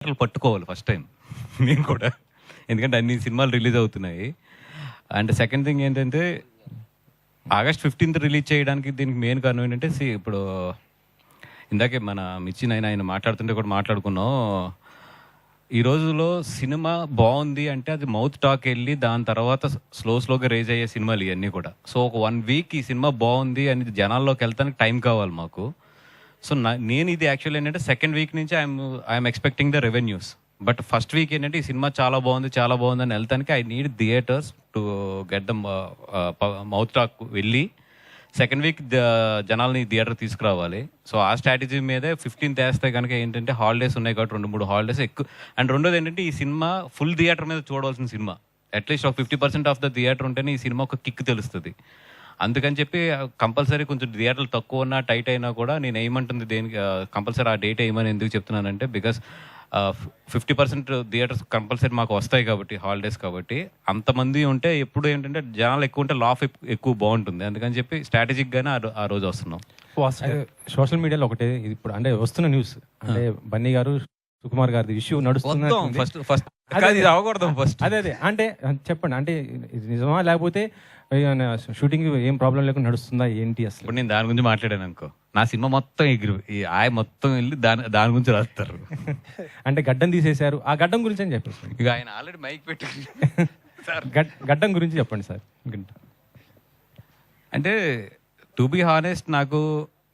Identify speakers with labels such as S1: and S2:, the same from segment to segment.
S1: పట్టుకోవాలి first time నేను కూడా. ఎందుకంటే అన్ని సినిమాలు రిలీజ్ అవుతున్నాయి. అండ్ సెకండ్ థింగ్ ఏంటంటే ఆగస్ట్ 15th రిలీజ్ చేయడానికి దీనికి మెయిన్ కారణం ఏంటంటే ఇప్పుడు ఇందాకే మన మిర్చి ఆయన మాట్లాడుతుంటే కూడా మాట్లాడుకున్నాం. ఈ రోజులో సినిమా బాగుంది అంటే అది మౌత్ టాక్ వెళ్ళి దాని తర్వాత స్లోగా రేజ్ అయ్యే సినిమాలు ఇవన్నీ కూడా. సో ఒక 1 వీక్ ఈ సినిమా బాగుంది అని జనాల్లోకి వెళ్తానికి టైం కావాలి మాకు. సో నేను ఇది యాక్చువల్ ఏంటంటే సెకండ్ వీక్ నుంచి I'm expecting the revenues. But first week ఏంటంటే ఈ సినిమా చాలా బాగుంది అని వెళ్తానికి I need theatres to get the mouth talk వెళ్ళి సెకండ్ వీక్ జనాల్ని థియేటర్ తీసుకురావాలి. సో ఆ స్ట్రాటజీ మీదే 15th వేస్తే కనుక ఏంటంటే హాలిడేస్ ఉన్నాయి కాబట్టి 2-3 హాలిడేస్ ఎక్కువ. అండ్ రెండోది ఏంటంటే ఈ సినిమా ఫుల్ థియేటర్ మీద చూడవలసిన సినిమా. అట్లీస్ట్ ఒక 50% ఆఫ్ ద థియేటర్ ఉంటేనే ఈ సినిమా ఒక కిక్ తెలుస్తుంది. అందుకని చెప్పి కంపల్సరీ కొంచెం థియేటర్లు తక్కువ ఉన్నా టైట్ అయినా కూడా నేను ఏమంటుంది దేనికి కంపల్సరీ ఆ డేట్ వేయమని ఎందుకు చెప్తున్నానంటే బికాస్ 50% థియేటర్స్ కంపల్సరీ మాకు వస్తాయి కాబట్టి హాలిడేస్ కాబట్టి. అంతమంది ఉంటే ఎప్పుడు ఏంటంటే జనాలు ఎక్కువ ఉంటే లాఫ్ ఎక్కువ బాగుంటుంది. అందుకని చెప్పి స్ట్రాటజిక్గానే ఆ రోజు వస్తున్నాం.
S2: సోషల్ మీడియాలో ఒకటే ఇప్పుడు అంటే వస్తున్న న్యూస్ అంటే బన్నీ గారు సుకుమార్ గారి ఇష్యూ నడుస్తుంది. అదే అంటే చెప్పండి, అంటే ఇది నిజమా లేకపోతే షూటింగ్ ఏం ప్రాబ్లం లేకుండా నడుస్తుందా ఏంటి అసలు?
S1: ఇప్పుడు నేను దాని గురించి మాట్లాడాను అనుకో, నా సినిమా మొత్తం మొత్తం వెళ్ళి దాని గురించి రాస్తారు.
S2: అంటే గడ్డం తీసేశారు, ఆ గడ్డం గురించి అని చెప్పేసి
S1: ఇక ఆయన ఆల్రెడీ మైక్ పెట్టి
S2: సార్ గడ్డం గురించి చెప్పండి సార్.
S1: అంటే టు బి హానెస్ట్ నాకు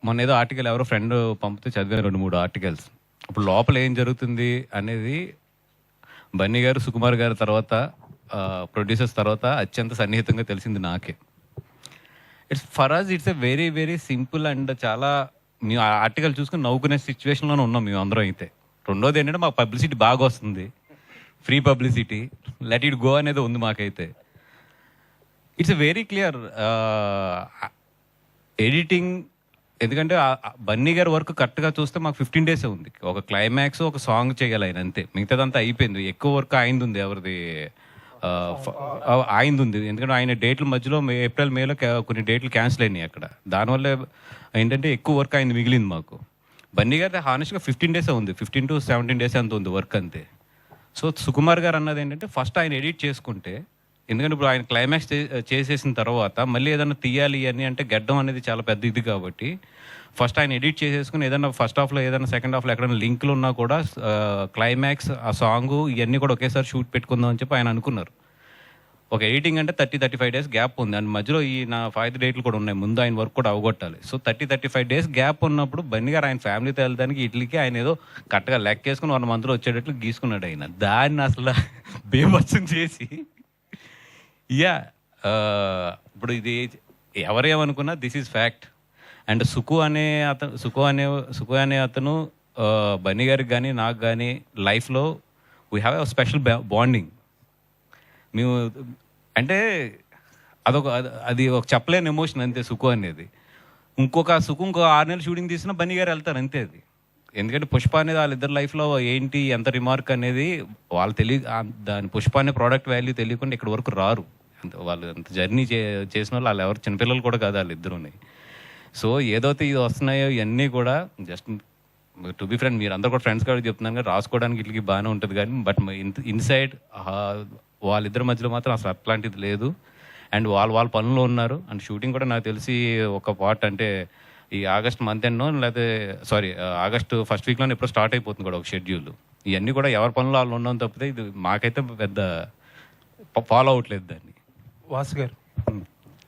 S1: మొన్న ఏదో ఆర్టికల్ ఎవరో ఫ్రెండ్ పంపితే చదివాను 2-3 ఆర్టికల్స్. ఇప్పుడు లోపల ఏం జరుగుతుంది అనేది బన్నీ గారు సుకుమార్ గారి తర్వాత ప్రొడ్యూసర్స్ తర్వాత అత్యంత సన్నిహితంగా తెలిసింది నాకే. It's a very very simple and చాలా మేము ఆ ఆర్టికల్ చూసుకుని నవ్వుకునే సిచ్యువేషన్లోనే ఉన్నాం మేము అందరం అయితే. రెండోది ఏంటంటే మాకు పబ్లిసిటీ బాగా వస్తుంది, free publicity, let it go అనేది ఉంది మాకైతే. It's a very clear editing. ఎందుకంటే బన్నీ గారి వర్క్ కరెక్ట్గా చూస్తే మాకు 15 days ఉంది. ఒక క్లైమాక్స్ ఒక సాంగ్ చేయాలి ఆయన, అంతే. మిగతాదంతా అయిపోయింది. ఎక్కువ వర్క్ ఆయనది ఉంది, ఎవరిది ఆయనది ఉంది. ఎందుకంటే ఆయన డేట్ల మధ్యలో ఏప్రిల్ మేలో కొన్ని డేట్లు క్యాన్సిల్ అయినాయి అక్కడ. దానివల్ల ఏంటంటే ఎక్కువ వర్క్ ఆయన మిగిలింది మాకు. బన్నీ గారి హానెస్ట్గా 15 days ఉంది, 15 to 17 days అంత ఉంది వర్క్, అంతే. సో సుకుమార్ గారు అన్నది ఏంటంటే ఫస్ట్ ఆయన ఎడిట్ చేసుకుంటే, ఎందుకంటే ఇప్పుడు ఆయన క్లైమాక్స్ చేసేసిన తర్వాత మళ్ళీ ఏదైనా తీయాలి అని అంటే గడ్డం అనేది చాలా పెద్ద ఇది కాబట్టి ఫస్ట్ ఆయన ఎడిట్ చేసేసుకుని ఏదైనా ఫస్ట్ హాఫ్లో ఏదైనా సెకండ్ హాఫ్లో ఎక్కడైనా లింక్లు ఉన్నా కూడా క్లైమాక్స్ ఆ సాంగ్ ఇవన్నీ కూడా ఒకేసారి షూట్ పెట్టుకుందాం అని చెప్పి ఆయన అనుకున్నారు. ఒక ఎడిటింగ్ అంటే 30-35 days గ్యాప్ ఉంది. అండ్ మధ్యలో ఈ నా 5 డేట్లు కూడా ఉన్నాయి, ముందు ఆయన వర్క్ కూడా అవగొట్టాలి. సో 30-35 days గ్యాప్ ఉన్నప్పుడు బన్నీ గారు ఆయన ఫ్యామిలీతో వెళ్తానికి ఇట్లకి ఆయన ఏదో కరెక్ట్గా లెక్కేసుకుని 1 monthలో వచ్చేటట్లు గీసుకున్నాడు ఆయన. దాన్ని అసలు బేభత్సం చేసి ఇప్పుడు ఇది ఎవరేమనుకున్నా దిస్ ఈజ్ ఫ్యాక్ట్. అండ్ సుకు అనే అతను బన్నీ గారికి కానీ నాకు కానీ లైఫ్లో we have a special bonding. మేము అంటే అది ఒక చెప్పలేని ఎమోషన్, అంతే సుకు అనేది. ఇంకో 6 నెలలు షూటింగ్ తీసినా బన్నీ గారు వెళ్తారు, అంతే. అది ఎందుకంటే పుష్ప అనేది వాళ్ళిద్దరు లైఫ్లో ఏంటి ఎంత రిమార్క్ అనేది వాళ్ళు దాని పుష్ప అనే ప్రోడక్ట్ వాల్యూ తెలియకుండా ఇక్కడ వరకు రారు. వాళ్ళు అంత జర్నీ చేసిన వాళ్ళు ఎవరు చిన్నపిల్లలు కూడా కాదు వాళ్ళిద్దరుని. సో ఏదైతే ఇది వస్తున్నాయో ఇవన్నీ కూడా జస్ట్ టు బి ఫ్రెండ్, మీరు అందరూ కూడా ఫ్రెండ్స్ కాబట్టి చెప్తున్నాను కానీ రాసుకోవడానికి ఇట్లకి బాగానే ఉంటుంది కానీ బట్ ఇన్సైడ్ వాళ్ళిద్దరి మధ్యలో మాత్రం అసలు అట్లాంటిది లేదు. అండ్ వాళ్ళ పనుల్లో ఉన్నారు. అండ్ షూటింగ్ కూడా నాకు తెలిసి ఒక పార్ట్ అంటే ఈ ఆగస్ట్ మంత్ ఎండ్నో లేకపోతే ఆగస్ట్ ఫస్ట్ వీక్లోనే ఎప్పుడో స్టార్ట్ అయిపోతుంది కూడా ఒక షెడ్యూల్. ఇవన్నీ కూడా ఎవరి పనులు వాళ్ళు ఉండడం తప్పితే ఇది మాకైతే పెద్ద ఫాలో అవట్లేదు దాన్ని.
S2: వాసు గారు